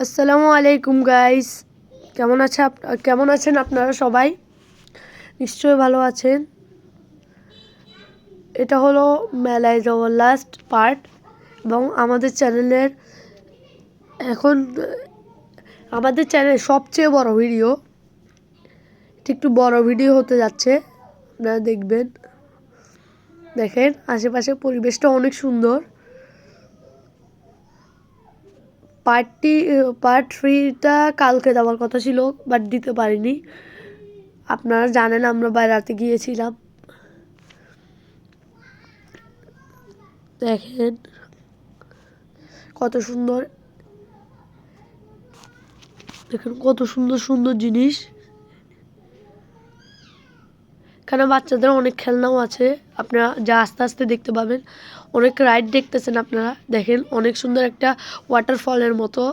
আসসালামু আলাইকুম গাইস, কেমন আছেন আপনারা সবাই? নিশ্চয়ই ভালো আছেন। এটা হলো মেলায় যাওয়ার লাস্ট পার্ট এবং আমাদের চ্যানেলের সবচেয়ে বড় ভিডিও। এটা একটু বড় ভিডিও হতে যাচ্ছে, আপনারা দেখবেন। দেখেন আশেপাশে পরিবেশটা অনেক সুন্দর। পার্ট 3টা কালকে দেওয়ার কথা ছিল, বাট দিতে পারিনি। আপনারা জানেন আমরা বেড়াতে গিয়েছিলাম। দেখেন কত সুন্দর, দেখেন কত সুন্দর সুন্দর জিনিস। এখানে বাচ্চাদের অনেক খেলনাও আছে, আপনারা যা আস্তে আস্তে দেখতে পাবেন। অনেক রাইড দেখতেছেন আপনারা। দেখেন অনেক সুন্দর একটা ওয়াটারফলের মতো,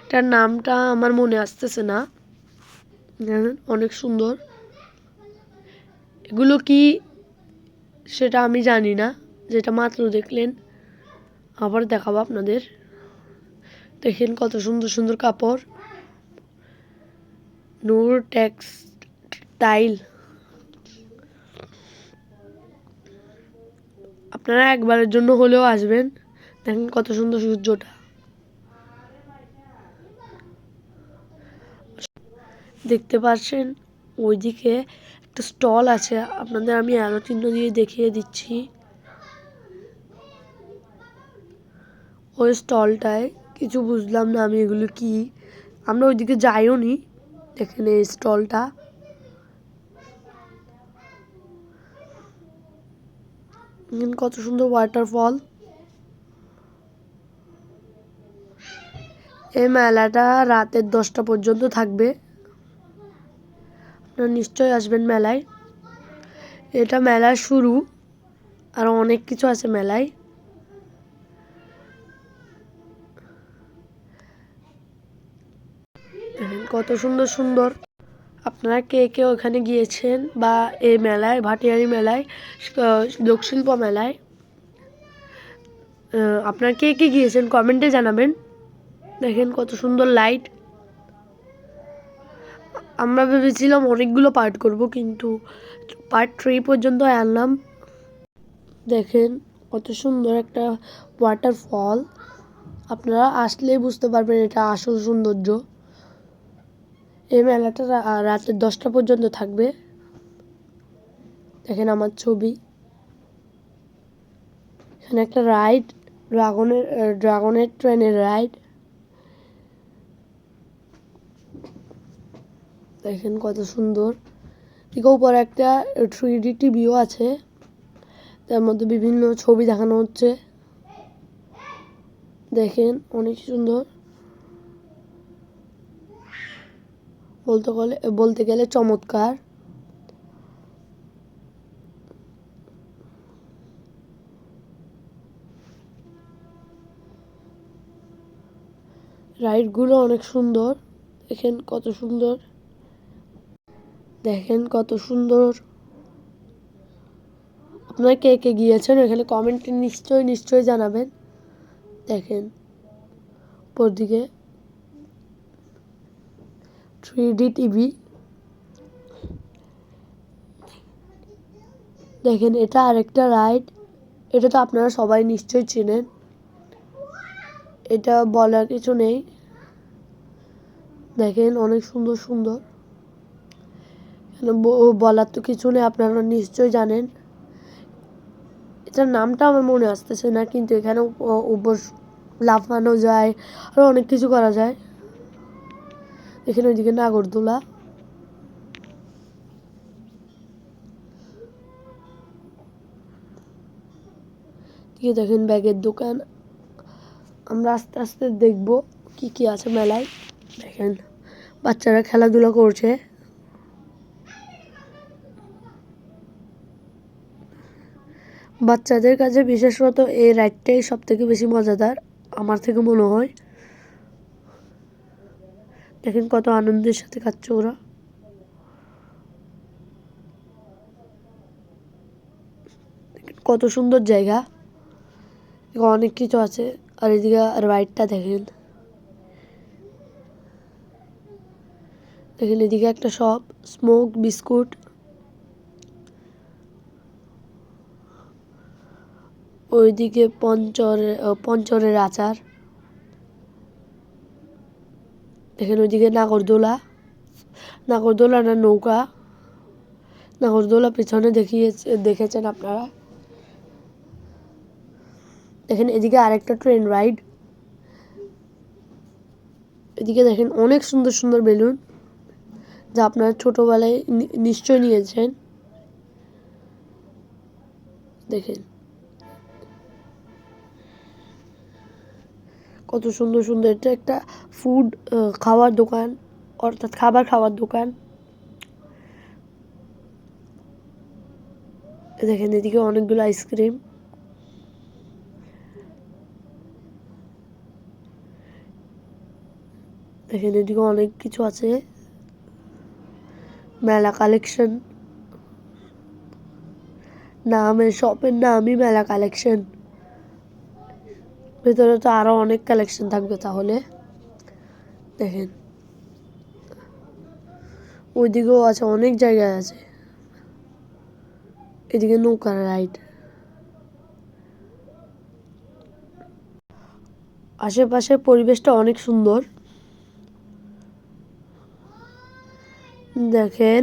এটার নামটা আমার মনে আসতেছে না। দেখেন অনেক সুন্দর। এগুলো কি সেটা আমি জানি না, যেটা মাত্র দেখলেন। আবার দেখাবো আপনাদের। দেখেন কত সুন্দর সুন্দর কাপড়, নূর টেক্সটাইল। আপনারা একবারের জন্য হলেও আসবেন। দেখেন কত সুন্দর সূর্যটা। দেখতে পাচ্ছেন ওইদিকে একটা স্টল আছে, আপনাদের আমি অ্যারো চিহ্ন দিয়ে দেখিয়ে দিচ্ছি। ওই স্টলটায় কিছু বুঝলাম না আমি, এগুলো কি। আমরা ওইদিকে যাইও নি। দেখেন এই স্টলটা। কত সুন্দর ওয়াটারফল। এই মেলাটা রাতের 10টা পর্যন্ত থাকবে, আপনারা নিশ্চয়ই আসবেন মেলায়। এটা মেলার শুরু, আর অনেক কিছু আছে মেলায়। কত সুন্দর সুন্দর। আপনারা কে কে ওখানে গিয়েছেন বা এই মেলায়, ভাটিয়ারি মেলায়, লোকশিল্প মেলায় আপনারা কে কে গিয়েছেন কমেন্টে জানাবেন। দেখেন কত সুন্দর লাইট। আমরা ভেবেছিলাম অনেকগুলো পার্ট করব, কিন্তু পার্ট 3 পর্যন্ত আনলাম। দেখেন কত সুন্দর একটা ওয়াটারফল। আপনারা আসলেই বুঝতে পারবেন এটা আসল সৌন্দর্য। এই মেলাটা রাতের 10টা পর্যন্ত থাকবে। দেখেন আমার ছবি। এখানে একটা রাইড, ড্রাগনের ট্রেনের রাইড। দেখেন কত সুন্দর। ঠিক উপরে একটা 3D টিভিও আছে, তার মধ্যে বিভিন্ন ছবি দেখানো হচ্ছে। দেখেন অনেক সুন্দর, বলতে গেলে চমৎকার। রাইডগুলো অনেক সুন্দর। দেখেন কত সুন্দর, দেখেন কত সুন্দর। আপনারা কে কে গিয়েছেন এখানে কমেন্টে নিশ্চয়ই জানাবেন। দেখেন উপর দিকে 3D টিভি। দেখেন এটা আরেকটা রাইড, এটা তো আপনারা সবাই নিশ্চয়ই চেনেন, এটা বলার কিছু নেই। দেখেন অনেক সুন্দর সুন্দর, বলার তো কিছু নেই, আপনারা নিশ্চয়ই জানেন। এটার নামটা আমার মনে আসতেছে না, কিন্তু এখানে উপর লাফানো যায়, আরও অনেক কিছু করা যায়। এখানে ওইদিকে নাগরদোলা। দিয়ে দেখেন ব্যাগের দোকান। আমরা আস্তে আস্তে দেখব কি কি আছে মেলায়। দেখেন বাচ্চারা খেলাধুলা করছে। বাচ্চাদের কাছে বিশেষত এই রাইডটাই সব থেকে বেশি মজাদার আমার থেকে মনে হয়। দেখেন কত আনন্দের সাথে খাচ্ছে ওরা। কত সুন্দর জায়গা, অনেক কিছু আছে। আর এদিকে রাইডটা দেখেন, দেখেন এদিকে একটা শপ, স্মোক বিস্কুট। ওইদিকে পঞ্চরের আচার। দেখেন ওইদিকে নাগরদোলা না নৌকা। নাগরদোলা পেছনে দেখেছেন আপনারা। দেখেন এদিকে আরেকটা ট্রেন রাইড। এদিকে দেখেন অনেক সুন্দর সুন্দর বেলুন, যা আপনারা ছোটবেলায় নিশ্চয় নিয়েছেন। দেখেন কত সুন্দর সুন্দর। এটা একটা ফুড খাওয়ার দোকান, অর্থাৎ খাওয়ার দোকান। দেখেন এদিকে অনেকগুলো আইসক্রিম। দেখেন এদিকে অনেক কিছু আছে, মেলা কালেকশন। শপের নামই মেলা কালেকশন। ভেতরে তো আরো অনেক কালেকশন থাকবে তাহলে। দেখেন ওইদিকেও আছে, অনেক জায়গায় আছে। এদিকে নৌকার রাইড। আশেপাশের পরিবেশটা অনেক সুন্দর। দেখেন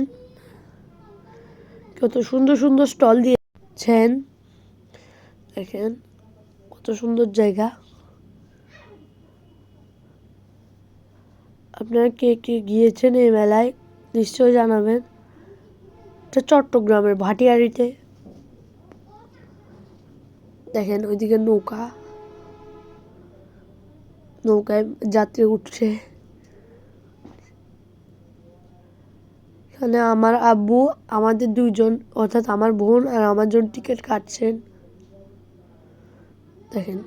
কত সুন্দর সুন্দর স্টল দিয়েছেন। দেখেন কত সুন্দর জায়গা। আপনারা কে কে গিয়েছেন এই মেলায় নিশ্চয় জানাবেন। এটা চট্টগ্রামের ভাটিয়ারিতে। দেখেন ওইদিকে নৌকায় যাত্রী উঠছে। এখানে আমার আব্বু আমাদের দুইজন, অর্থাৎ আমার বোন আর আমার জন্য টিকিট কাটছেন। দেখেন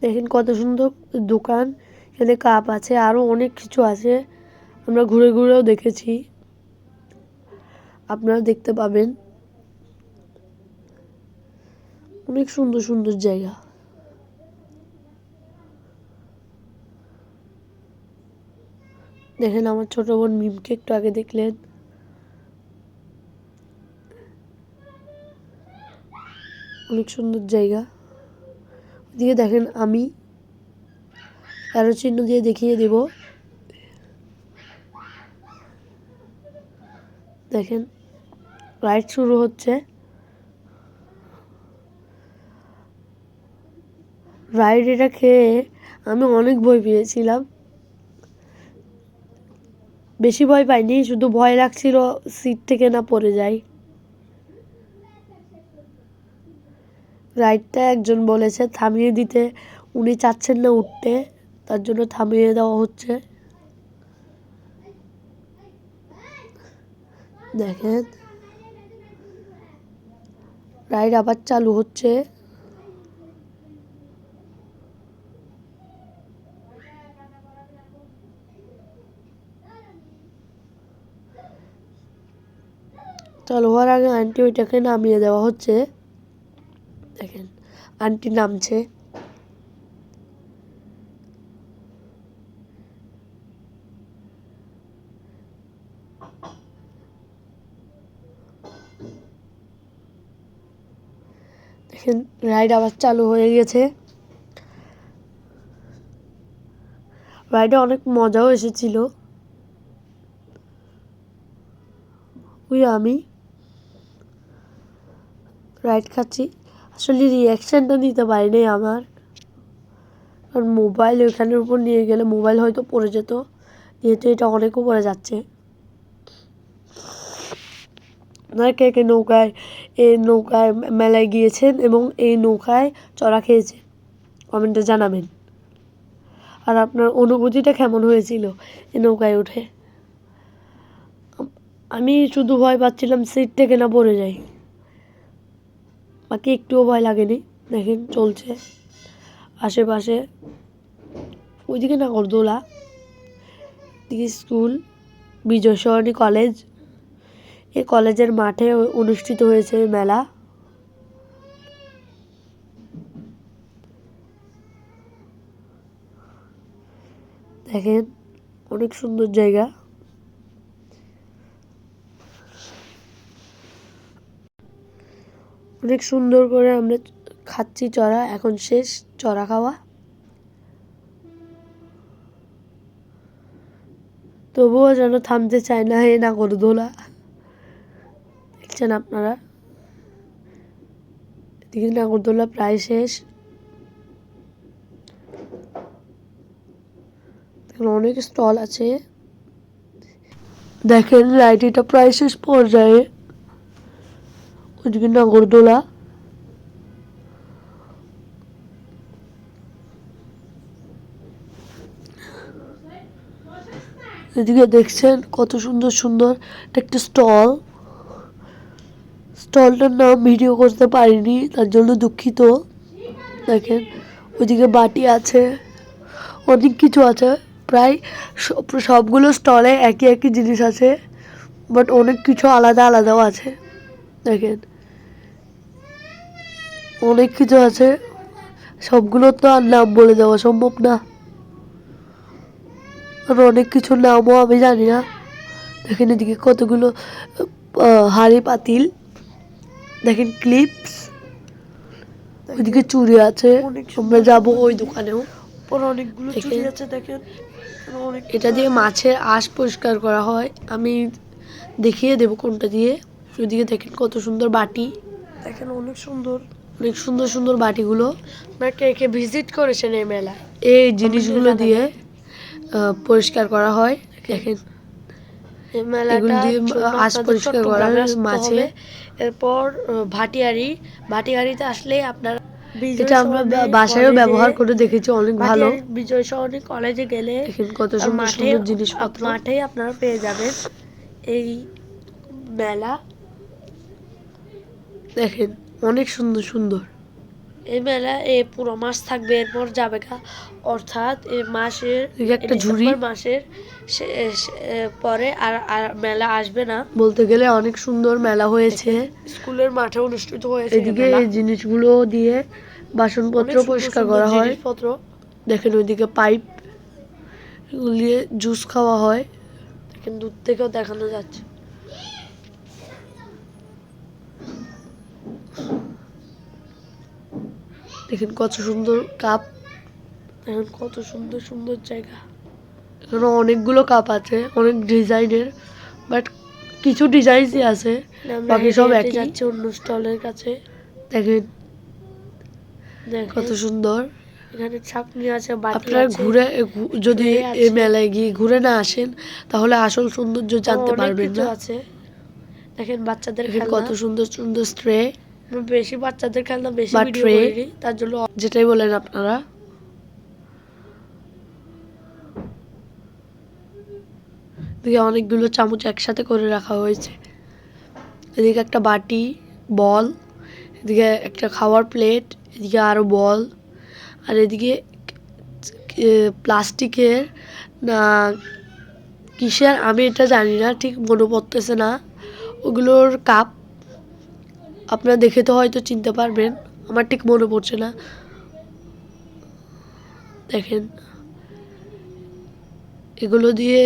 দেখেন কত সুন্দর দোকান। এখানে কাপ আছে, আরো অনেক কিছু আছে। আমরা ঘুরে ঘুরেও দেখেছি, আপনারা দেখতে পাবেন। অনেক সুন্দর সুন্দর জায়গা। দেখেন আমার ছোট বোন মিমকে একটু আগে দেখলেন। অনেক সুন্দর জায়গা। ওদিকে দেখেন আমি অ্যারো চিহ্ন দিয়ে দেখিয়ে দেব। দেখেন রাইড শুরু হচ্ছে। রাইড এটা খেয়ে আমি অনেক ভয় পেয়েছিলাম। বেশি ভয় পাইনি, শুধু ভয় লাগছিল সিট থেকে না পড়ে যায়। রাইডটা একজন বলেছে থামিয়ে দিতে, উনি চাচ্ছেন না উঠতে, তার জন্য থামিয়ে দেওয়া হচ্ছে। দেখেন রাইড আবার চালু হচ্ছে। চালু হওয়ার আগে আন্টি ওইটাকে নামিয়ে দেওয়া হচ্ছে। দেখেন আন্টি নামছে। দেখেন রাইড আবার চালু হয়ে গেছে। রাইডে অনেক মজাও এসেছিল। আমি রাইড খাচ্ছি, আসলে রিয়াকশানটা নিতে পারিনি আমার, কারণ মোবাইল ওইখানের উপর নিয়ে গেলে মোবাইল হয়তো পড়ে যেত, যেহেতু এটা অনেক উপরে যাচ্ছে। আপনারা কে কে নৌকায় মেলায় গিয়েছেন এবং এই নৌকায় চড়া খেয়েছেন কমেন্টে জানাবেন। আর আপনার অনুভূতিটা কেমন হয়েছিল এই নৌকায় উঠে? আমি শুধু ভয় পাচ্ছিলাম সিট থেকে না পড়ে যাই, বাকি একটুও ভয় লাগেনি। দেখেন চলছে আশেপাশে। ওইদিকে নাগরদোলা, দিকে স্কুল, বিজয় সরণী কলেজ। এই কলেজের মাঠে অনুষ্ঠিত হয়েছে মেলা। দেখেন অনেক সুন্দর জায়গা। অনেক সুন্দর করে আমরা খাচ্ছি চড়া, এখন শেষ চড়া খাওয়া। তবুও যেন থামতে চায় না এই নাগরদোলা। দেখছেন আপনারা, এদিকে নাগরদোলা প্রায় শেষ। অনেক স্টল আছে। দেখেন রাইডটা প্রায় শেষ পর্যায়ে। ওইদিকে নাগরদোলা, এদিকে দেখছেন কত সুন্দর সুন্দর একটা স্টল। স্টলটার নাম ভিডিও করতে পারিনি, তার জন্য দুঃখিত। দেখেন ওইদিকে বাটি আছে, অনেক কিছু আছে। প্রায় সবগুলো স্টলে একই একই জিনিস আছে, বাট অনেক কিছু আলাদা আলাদাও আছে। দেখেন অনেক কিছু আছে, সবগুলো তো আর নাম বলে দেওয়া সম্ভব না। আর অনেক কিছুর নামও আমি জানি না। দেখেন এদিকে কতগুলো হাঁড়ি পাতিল, দেখেন ক্লিপস, ওইদিকে চুড়ি আছে। আমরা যাবো ওই দোকানেও। অনেকগুলো চুড়ি আছে দেখেন। এটা দিয়ে মাছের আঁশ পরিষ্কার করা হয়, আমি দেখিয়ে দেবো কোনটা দিয়ে। ওইদিকে দেখেন কত সুন্দর বাটি, দেখেন অনেক সুন্দর, অনেক সুন্দর সুন্দর বাটিগুলো। না কে কে ভিজিট করেছেন এই মেলা, এই জিনিসগুলো দিয়ে পরিষ্কার করা হয়। দেখেন এগুলো দিয়ে আঁশ পরিষ্কার করা মাছে। এরপর ভাটিয়ারি, ভাটিয়ারিতে আসলে আপনার, এটা আমরা বাসায়ও ব্যবহার করে দেখেছি, অনেক ভালো। বিজয় সরণি কলেজে গেলে দেখেন কত সুন্দর সুন্দর জিনিসপত্র মাঠেই আপনারা পেয়ে যাবেন এই মেলা। দেখেন অনেক সুন্দর সুন্দর এই মেলা। পুরো মাস থাকবে, এরপর যাবে গা। অর্থাৎ এই মাসের একটা ঝুড়ি মাসের পরে আর মেলা আসবে না বলতে গেলে। অনেক সুন্দর মেলা হয়েছে, স্কুলের মাঠে অনুষ্ঠিত হয়েছে। এদিকে এই জিনিসগুলো দিয়ে বাসনপত্র পরিষ্কার করা হয়। দেখেন ওইদিকে পাইপ, এগুলো দিয়ে জুস খাওয়া হয়। দেখেন দূর থেকেও দেখানো যাচ্ছে। দেখেন কত সুন্দর কাপ, দেখেন কত সুন্দর সুন্দর জায়গা। এখানে অনেকগুলো কাপ আছে, অনেক ডিজাইনের, বাট কিছু ডিজাইনই আছে, বাকি সব একই। যাচ্ছে অন্য স্টলের কাছে। দেখেন কত সুন্দর। এখানে ছাকনি আছে, বাটি আছে। আপনারা ঘুরে যদি এই মেলায় গিয়ে ঘুরে না আসেন তাহলে আসল সৌন্দর্য জানতে পারবেন না। আছে দেখেন বাচ্চাদের খেলনা, কত সুন্দর সুন্দর স্ট্রে। বেশি বাচ্চাদের খেলনা বেশি ভিডিও করিনি, তার জন্য যেটাই বলেন আপনারা। এদিকে অনেকগুলো চামচ একসাথে করে রাখা হয়েছে। এদিকে একটা বাটি, বল, এদিকে একটা খাওয়ার প্লেট, এদিকে আরো বল, আর এদিকে প্লাস্টিকের না কিসের আমি এটা জানি না, ঠিক মনে পড়তেছে না। ওগুলোর কাপ, আপনারা দেখে তো হয়তো চিনতে পারবেন, আমার ঠিক মনে পড়ছে না। দেখেন এগুলো দিয়ে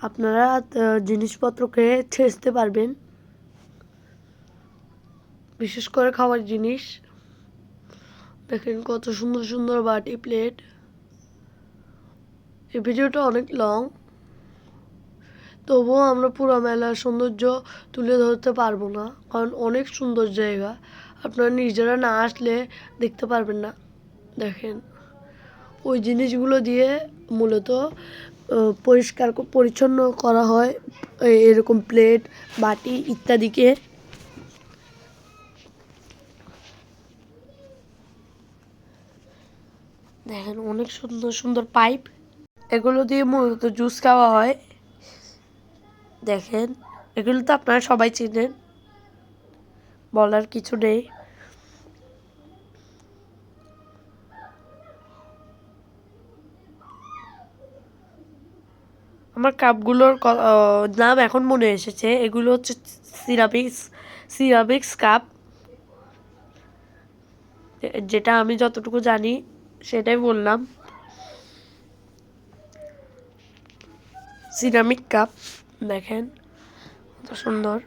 আপনারা জিনিসপত্রকে ছেঁচতে পারবেন, বিশেষ করে খাবার জিনিস। দেখেন কত সুন্দর সুন্দর বাটি প্লেট। এই ভিডিওটা অনেক লং, তবুও আমরা পুরো মেলার সৌন্দর্য তুলে ধরতে পারবো না, কারণ অনেক সুন্দর জায়গা। আপনারা নিজেরা না আসলে দেখতে পারবেন না। দেখেন ওই জিনিসগুলো দিয়ে মূলত পরিষ্কার পরিচ্ছন্ন করা হয় এরকম প্লেট, বাটি ইত্যাদিকে। দেখেন অনেক সুন্দর সুন্দর পাইপ, এগুলো দিয়ে মূলত জুস খাওয়া হয়। দেখেন এগুলো তো আপনারা সবাই চিনেন, বলার কিছু নেই। আমার কাপগুলোর নাম এখন মনে এসেছে। এগুলো হচ্ছে সিরামিক্স কাপ, যেটা আমি যতটুকু জানি সেটাই বললাম। সিরামিক কাপ দেখেন কত সুন্দর।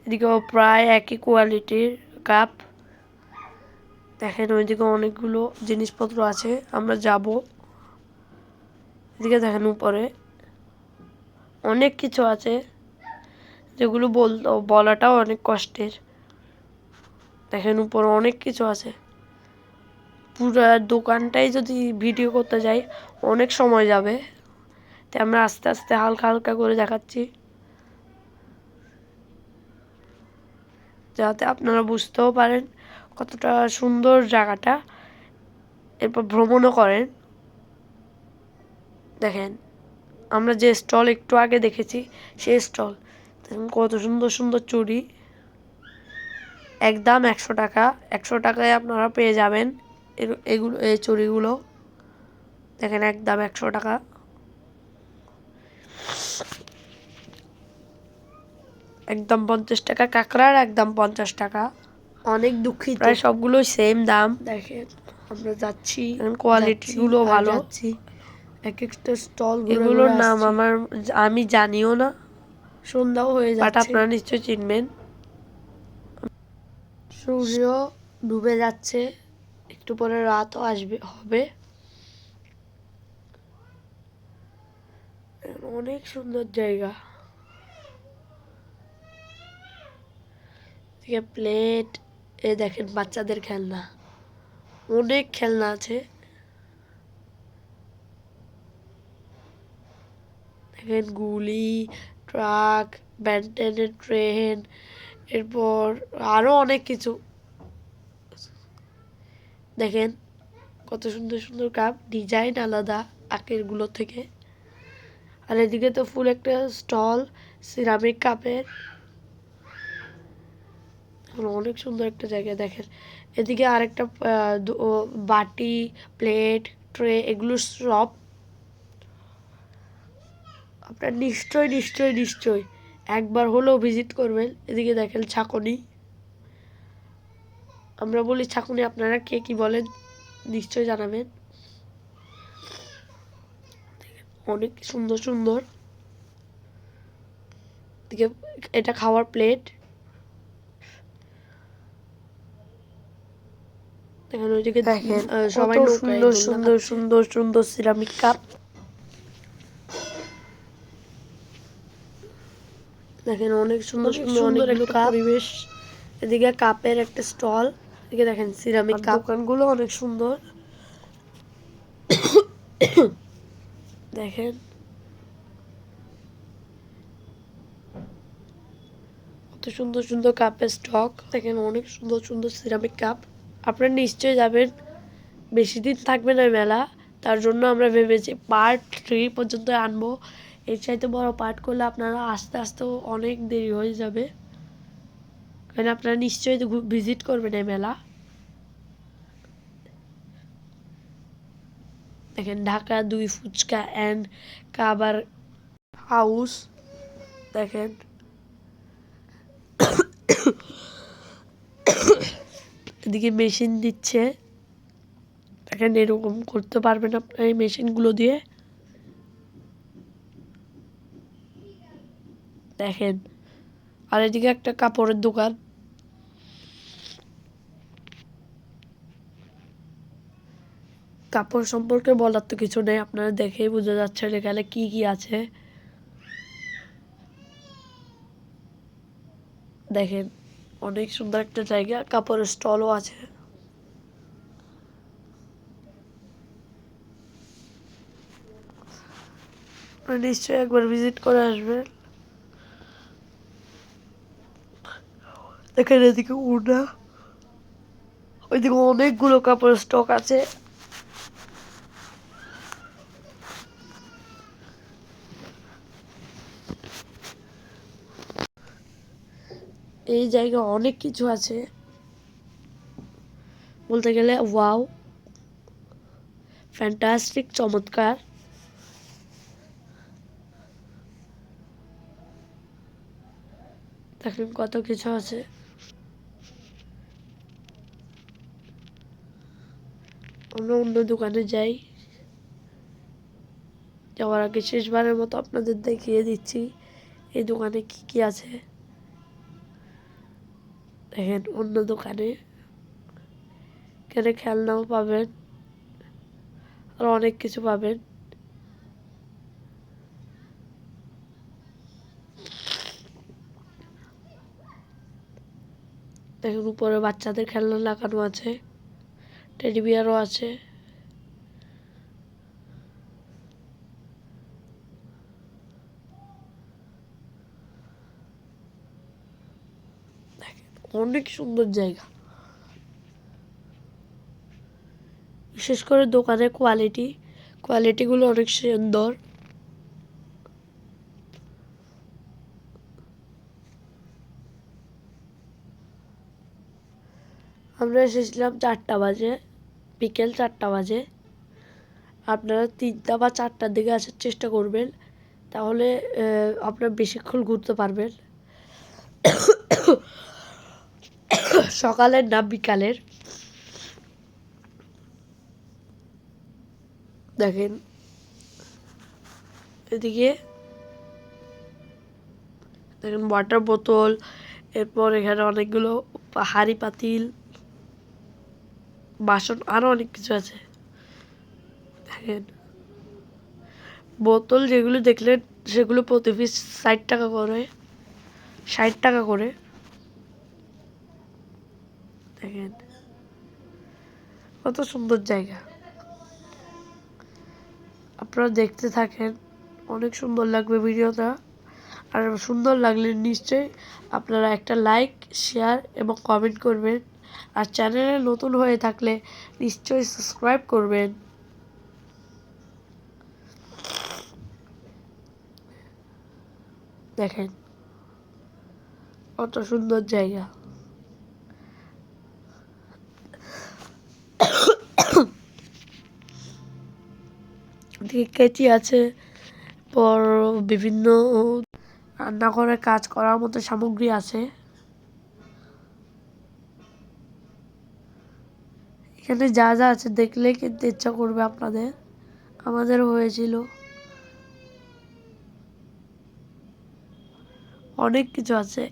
এদিকেও প্রায় একই কোয়ালিটির কাপ। দেখেন ওইদিকে অনেকগুলো জিনিসপত্র আছে, আমরা যাব। এদিকে দেখেন উপরে অনেক কিছু আছে, যেগুলো বলাটাও অনেক কষ্টের। দেখেন উপরে অনেক কিছু আছে। পুরো দোকানটাই যদি ভিডিও করতে যাই অনেক সময় যাবে, তাই আমরা আস্তে আস্তে হালকা হালকা করে দেখাচ্ছি, যাতে আপনারা বুঝতেও পারেন কতটা সুন্দর জায়গাটা, এরপর ভ্রমণও করেন। দেখেন আমরা যে স্টল একটু আগে দেখেছি সেই স্টল, দেখেন কত সুন্দর সুন্দর চুড়ি, একদম 100 টাকা। 100 টাকায় আপনারা পেয়ে যাবেন এগুলো, এই চুড়িগুলো। দেখেন একদম 100 টাকা। একদম 50 টাকা কাঁকড়ার, একদম 50 টাকা। অনেক দুঃখিত, প্রায় সবগুলোই সেম দাম। দেখেন আমরা যাচ্ছি, কোয়ালিটিগুলো ভালো। এক একটা স্টল, এগুলোর নাম আমি জানিও না, সন্ধ্যাও হয়ে যাচ্ছে, বাট আপনারা নিশ্চয়ই চিনবেন। সূর্য ডুবে যাচ্ছে, একটু পরে রাতও হবে। অনেক সুন্দর জায়গা। প্লেট, এ দেখেন বাচ্চাদের খেলনা, অনেক খেলনা আছে। দেখেন গুলি, ট্রাক, ব্যান্টেনের ট্রেন, এরপর আরো অনেক কিছু। দেখেন কত সুন্দর সুন্দর কাপ, ডিজাইন আলাদা আকেরগুলো থেকে। আর এদিকে তো ফুল একটা স্টল সিরামিক কাপের, অনেক সুন্দর একটা জায়গা। দেখেন এদিকে আরেকটা বাটি, প্লেট, ট্রে, এগুলো সব আপনার নিশ্চয় নিশ্চয় নিশ্চয় একবার হলেও ভিজিট করবেন। এদিকে দেখেন ছাকনি, আমরা বলি ছাকনি, আপনারা কে কি বলেন নিশ্চয় জানাবেন। অনেক সুন্দর সুন্দর। এদিকে এটা খাওয়ার প্লেট, দেখেন ওইদিকে দেখেন সবাই সুন্দর সুন্দর সুন্দর সুন্দর সিরামিক কাপ। দেখেন অনেক সুন্দর সুন্দর অনেকগুলো কাপ, পরিবেশ। এদিকে কাপের একটা স্টল, এদিকে দেখেন সিরামিক কাপ। দোকানগুলো অনেক সুন্দর। দেখেন কত সুন্দর সুন্দর কাপের স্টক। দেখেন অনেক সুন্দর সুন্দর সিরামিক কাপ। আপনারা নিশ্চয়ই যাবেন, বেশি দিন থাকবে না মেলা, তার জন্য আমরা ভেবেছি পার্ট 3 পর্যন্ত আনবো। এর চাইতে বড় পার্ট করলে আপনারা আস্তে আস্তেও অনেক দেরি হয়ে যাবে, কারণ আপনারা নিশ্চয়ই ভিজিট করবেন এই মেলা। দেখেন ঢাকা 2 ফুচকা অ্যান্ড কাবার হাউস। দেখেন এদিকে মেশিন দিচ্ছে, দেখেন এরকম করতে পারবেন আপনার এই মেশিনগুলো দিয়ে। দেখেন। আর এদিকে একটা কাপড়ের দোকান। কাপড় সম্পর্কে বলার তো কিছু নেই, আপনারা দেখেই বুঝে যাচ্ছেন এখানে কি কি আছে। দেখেন অনেক সুন্দর একটা জায়গা, কাপড়ের স্টলও আছে। নিশ্চয়ই একবার ভিজিট করে আসবেন। দেখেন এদিকে উড়না, ওইদিকে অনেকগুলো কাপড়ের স্টক আছে। এই জায়গায় অনেক কিছু আছে বলতে গেলে। ওয়াও, ফ্যান্টাস্টিক, চমৎকার। দেখেন কত কিছু আছে। আমরা অন্য দোকানে যাই, যাওয়ার আগে শেষবারের মতো আপনাদের দেখিয়ে দিচ্ছি এই দোকানে কি কি আছে। দেখেন অন্য দোকানে এখানে খেলনাও পাবেন, আর অনেক কিছু পাবেন। দেখেন উপরে বাচ্চাদের খেলনা লাগানো আছে, টেডি বিয়ারও আছে। অনেক সুন্দর জায়গা, বিশেষ করে দোকানের কোয়ালিটিগুলো অনেক সুন্দর। আমরা এসেছিলাম 4টা বাজে, বিকেল 4টা বাজে। আপনারা 3টা বা 4টার দিকে আসার চেষ্টা করবেন, তাহলে আপনারা বেশিক্ষণ ঘুরতে পারবেন। সকালের না বিকালের। দেখেন এদিকে দেখেন ওয়াটার বোতল, এরপর এখানে অনেকগুলো হাঁড়ি পাতিল, বাসন, আরও অনেক কিছু আছে। দেখেন বোতল যেগুলো দেখলেন সেগুলো প্রতি পিস 60 টাকা করে, 60 টাকা করে। দেখেন কত সুন্দর জায়গা, আপনারা দেখতে থাকেন, অনেক সুন্দর লাগবে ভিডিওটা। আর সুন্দর লাগলে নিশ্চয়ই আপনারা একটা লাইক, শেয়ার এবং কমেন্ট করবেন। আর চ্যানেলে নতুন হয়ে থাকলে নিশ্চয়ই সাবস্ক্রাইব করবেন। দেখেন কত সুন্দর জায়গা। কেচি আছে, পর বিভিন্ন রান্নাঘরে কাজ করার মতো সামগ্রী আছে। এখানে যা যা আছে দেখলে কিনতে ইচ্ছা করবে আপনাদের, আমাদেরও হয়েছিল। অনেক কিছু আছে।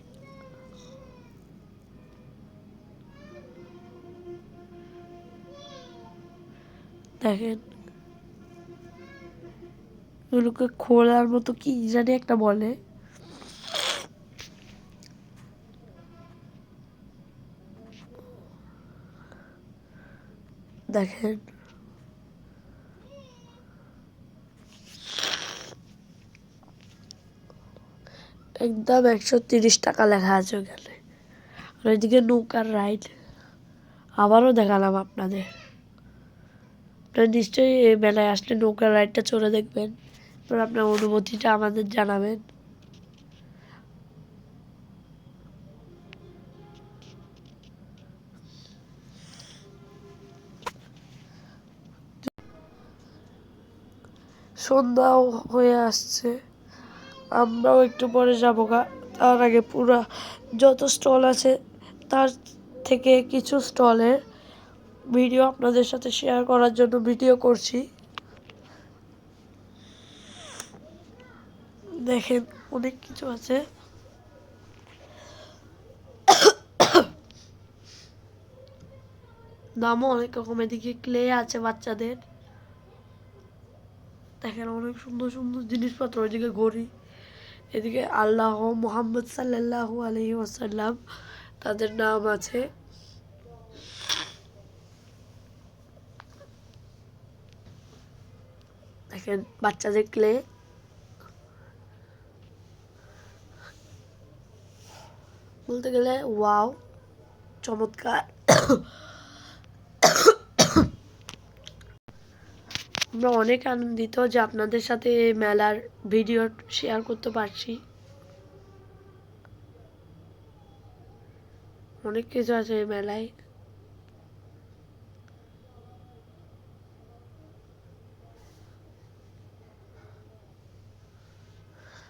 দেখেন এগুলোকে খোলার মতো কি জানি একটা বলে। দেখেন একদম 130 টাকা লেখা আছে ওখানে। আর ওইদিকে নৌকার রাইড আবারও দেখালাম আপনাদের। আপনারা নিশ্চয়ই এই মেলায় আসলে নৌকার রাইডটা চড়ে দেখবেন, এবার আপনার অনুভূতিটা আমাদের জানাবেন। সন্ধ্যাও হয়ে আসছে, আমরাও একটু পরে যাবো গা। তার আগে পুরা যত স্টল আছে তার থেকে কিছু স্টলের ভিডিও আপনাদের সাথে শেয়ার করার জন্য ভিডিও করছি। দেখেন অনেক কিছু আছে। দামও অনেক রকম। এদিকে ক্লে আছে বাচ্চাদের, দেখেন অনেক সুন্দর সুন্দর জিনিসপত্র। ওইদিকে ঘড়ি, এদিকে আল্লাহ মুহাম্মদ সাল্লাল্লাহু আলাইহি ওয়াসাল্লাম তাদের নাম আছে। দেখেন বাচ্চাদের ক্লে, বলতে গেলে ওয়াও, চমৎকার। আমরা অনেক আনন্দিত যে আপনাদের সাথে এই মেলার ভিডিও শেয়ার করতে পারছি। অনেক কিছু আছে এই মেলায়।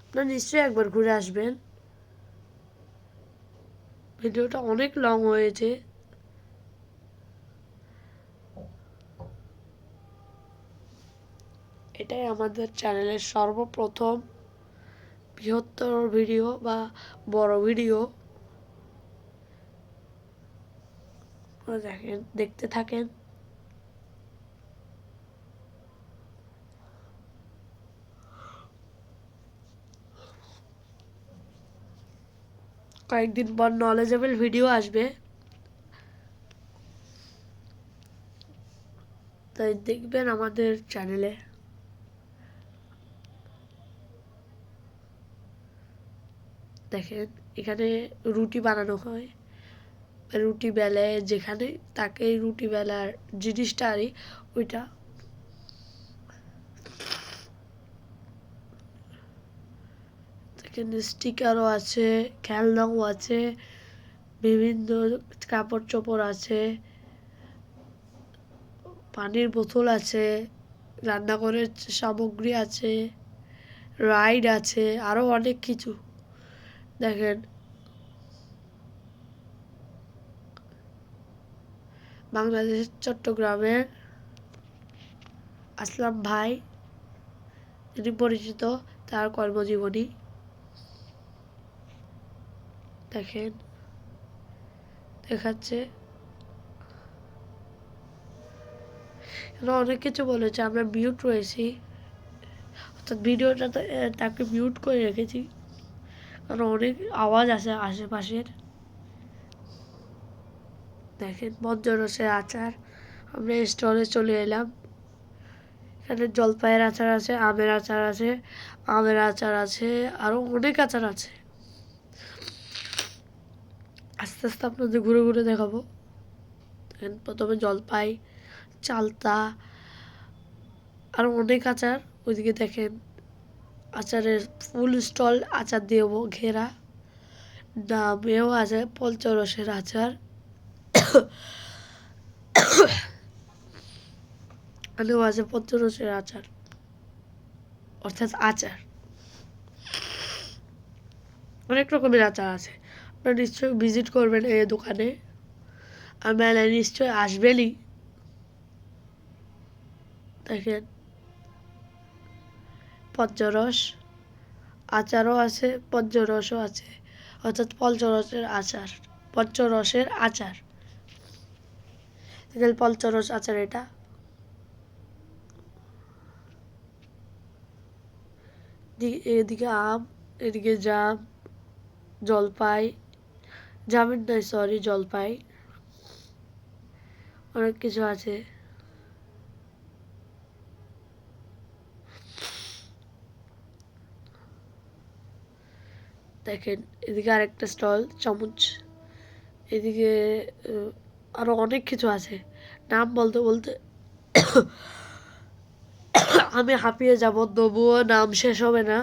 আপনারা নিশ্চয়ই একবার ঘুরে আসবেন। ভিডিওটা অনেক লং হয়েছে। এটাই আমাদের চ্যানেলের সর্বপ্রথম বৃহত্তর ভিডিও বা বড় ভিডিও। দেখেন, দেখতে থাকেন। কয়েকদিন পর নলেজেবল ভিডিও আসবে, তাই দেখবেন আমাদের চ্যানেলে। দেখেন এখানে রুটি বানানো হয়, রুটি বেলে, যেখানে তাকে রুটি বেলার জিনিসটা আরই ওইটা। দেখেন স্টিকারও আছে, খেলনাও আছে, বিভিন্ন কাপড় চোপড় আছে, পানির বোতল আছে, রান্নাঘরের সামগ্রী আছে, রাইড আছে, আরও অনেক কিছু। দেখেন বাংলাদেশের চট্টগ্রামের আসলাম ভাই, যিনি পরিচিত, তার কর্মজীবনী। দেখেন দেখাচ্ছে, অনেক কিছু বলেছে। আমরা মিউট রয়েছি, অর্থাৎ ভিডিওটা তাকে মিউট করে রেখেছি, কারণ অনেক আওয়াজ আছে আশেপাশের। দেখেন পঞ্চরসের আচার। আমরা স্টলে চলে এলাম। এখানে জলপাইয়ের আচার আছে, আমের আচার আছে, আরও অনেক আচার আছে। আস্তে আস্তে আপনাদের ঘুরে ঘুরে দেখাবো। দেখেন প্রথমে জলপাই, চালতা, আরও অনেক আচার। ওইদিকে দেখেন আচারের ফুল স্টল, আচার দিয়েও ঘেরা। নামেও আছে পঞ্চরসের আচার। এখানেও আছে পঞ্চরসের আচার, অর্থাৎ আচার। অনেক রকমের আচার আছে। আপনারা নিশ্চয়ই ভিজিট করবেন এই দোকানে, আর মেলায় নিশ্চয়ই আসবেনই। দেখেন পঞ্চরস আচারও আছে, পঞ্চরসও আছে, অর্থাৎ পঞ্চরসের আচার। পঞ্চরসের আচার, দেখেন পঞ্চরস আচার। এটা এদিকে আম, এদিকে জাম, জলপাই, জামের নয় সরি, জলপাই, অনেক কিছু আছে। দেখেন এদিকে আরেকটা স্টল, চামচ। এদিকে আরো অনেক কিছু আছে, নাম বলতে বলতে আমি হাঁপিয়ে যাব, তবুও নাম শেষ হবে না।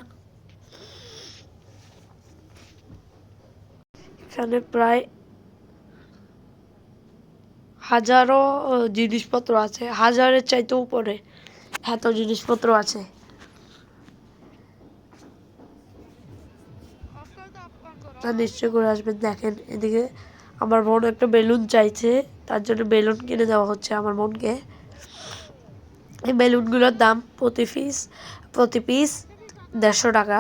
এখানে প্রায় হাজারো জিনিসপত্র আছে, হাজারের চাইতেও উপরে এত জিনিসপত্র আছে। তা নিশ্চয় করে আসবেন। দেখেন এদিকে আমার বোন একটা বেলুন চাইছে, তার জন্য বেলুন কিনে দেওয়া হচ্ছে আমার বোনকে। এই বেলুনগুলোর দাম প্রতি পিস 150 টাকা।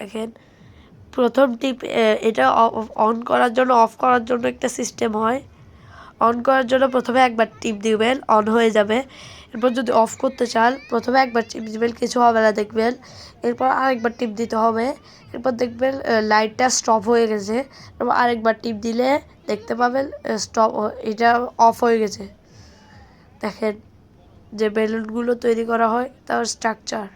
দেখেন প্রথম টিপ, এটা অন করার জন্য অফ করার জন্য একটা সিস্টেম হয়। অন করার জন্য প্রথমে একবার টিপ দিবেন, অন হয়ে যাবে। এরপর যদি অফ করতে চান প্রথমে একবার টিপ দিবেন, কিছু হবে না দেখবেন। এরপর আরেকবার টিপ দিতে হবে, এরপর দেখবেন লাইটটা স্টপ হয়ে গেছে। এরপর আরেকবার টিপ দিলে দেখতে পাবেন স্টপ, এটা অফ হয়ে গেছে। দেখেন যে বেলুনগুলো তৈরি করা হয় তার স্ট্রাকচার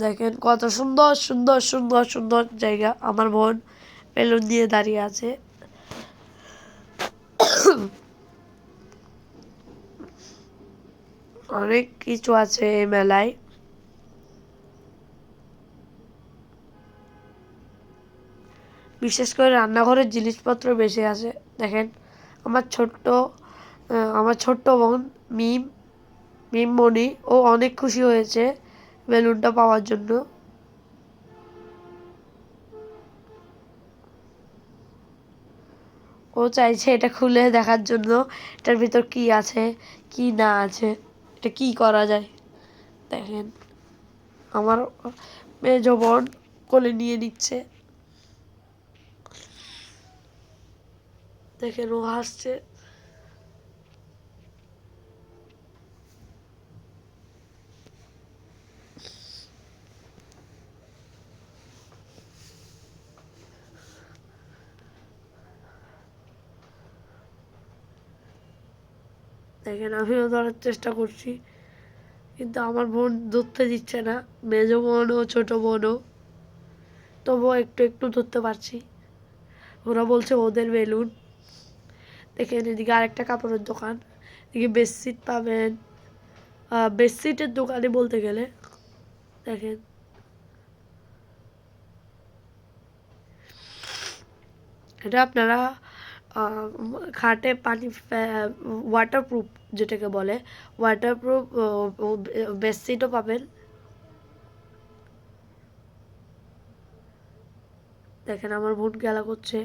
দেখেন, কত সুন্দর সুন্দর সুন্দর সুন্দর জায়গা। আমার বোন বেলুন দিয়ে দাঁড়িয়ে আছে। অনেক কিছু আছে এই মেলায়। বিশেষ করে রান্নাঘরের জিনিসপত্র বেশি আছে। দেখেন আমার ছোট্ট বোন মিমমণি, ও অনেক খুশি হয়েছে বেলুনটা পাওয়ার জন্য। ও চাইছে এটা খুলে দেখার জন্য, এটার ভিতর কি আছে কি না আছে, এটা কি করা যায়। দেখেন আমার মেজ বোন কোলে নিয়ে নিচ্ছে। দেখেন ও হাসছে। দেখেন আমিও ধরার চেষ্টা করছি, কিন্তু আমার বোন ধরতে দিচ্ছে না। মেজ বোনও ছোট বোনও, তবুও একটু একটু ধরতে পারছি। ওরা বলছে ওদের বেলুন। দেখেন এদিকে আরেকটা কাপড়ের দোকান, এদিকে বেডশিট পাবেন, বেডশিটের দোকানে বলতে গেলে। দেখেন এটা আপনারা খাটে পানি ওয়াটারপ্রুফ যেটাকে বলে, ওয়াটারপ্রুফ বেডশিটও পাবেন। দেখেন আমার বোন খেলা করছে।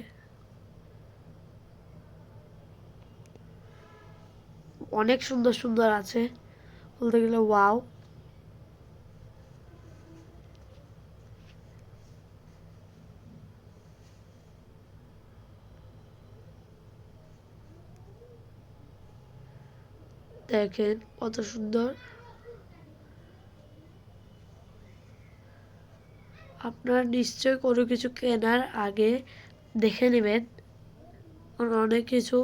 অনেক সুন্দর সুন্দর আছে বলতে গেলে, ওয়াও। দেখেন কত সুন্দর। আপনারা নিশ্চয় কোনো কিছু কেনার আগে দেখে নেবেন, অনেক কিছু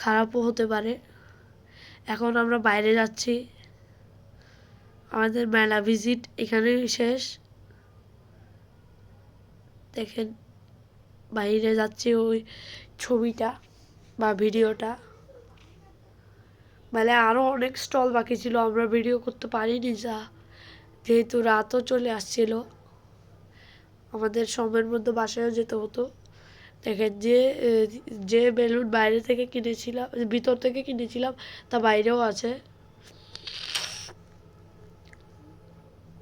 খারাপও হতে পারে। এখন আমরা বাইরে যাচ্ছি, আমাদের মেলা ভিজিট এখানেই শেষ। দেখেন বাইরে যাচ্ছি, ওই ছবিটা বা ভিডিওটা। মানে আরও অনেক স্টল বাকি ছিল, আমরা ভিডিও করতে পারিনি, যেহেতু রাতও চলে আসছিল, আমাদের সময়ের মধ্যে বাসায়ও যেতে হতো। দেখেন যে বেলুন বাইরে থেকে কিনেছিলাম, ভিতর থেকে কিনেছিলাম, তা বাইরেও আছে।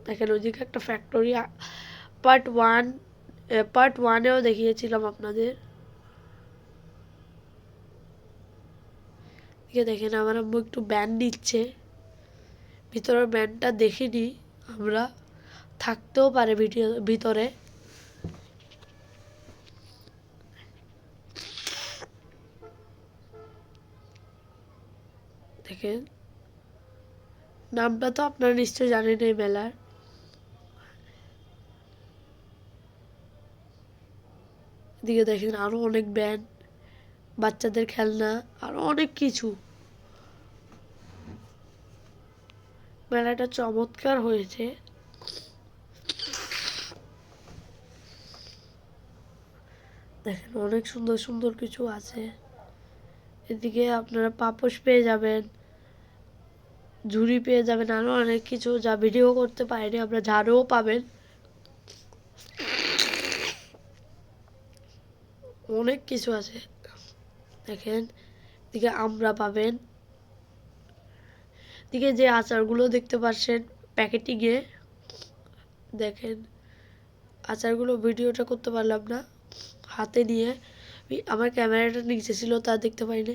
দেখেন ওইদিকে একটা ফ্যাক্টরি, পার্ট ওয়ানেও দেখিয়েছিলাম আপনাদের। দেখেন আমার আম্মু একটু ব্যান্ড নিচ্ছে, ভিতরের ব্যান্ডটা দেখিনি আমরা, থাকতেও পারে ভিতরে। দেখেন নামটা তো আপনারা নিশ্চয় জানেন এই মেলার। এদিকে দেখেন আরো অনেক ব্যান্ড, বাচ্চাদের খেলনা, আরো অনেক কিছু। মেলাটা চমৎকার হয়েছে। দেখেন অনেক সুন্দর সুন্দর কিছু আছে। এদিকে আপনারা পাপোশ পেয়ে যাবেন, ঝুড়ি পেয়ে যাবেন, আরো অনেক কিছু যা ভিডিও করতে পারিনি আমরা, ঝাড়ুও পাবেন। অনেক কিছু আছে। দেখেন এদিকে আমরা পাবেন, এদিকে যে আচারগুলো দেখতে পাচ্ছেন প্যাকেটিংয়ে। দেখেন আচারগুলো ভিডিওটা করতে পারলাম না হাতে নিয়ে, আমার ক্যামেরাটা নিচে ছিল তা দেখতে পাইনি।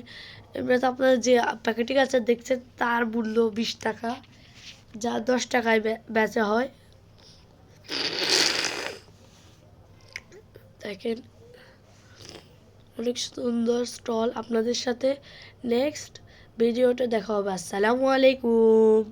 এমনিতে আপনারা যে প্যাকেটিং আচার দেখছেন তার মূল্য 20 টাকা, যা 10 টাকায় বেচা হয়। দেখেন অনেক সুন্দর স্টল। আপনাদের সাথে নেক্সট ভিডিওতে দেখা হবে। আসসালামু আলাইকুম।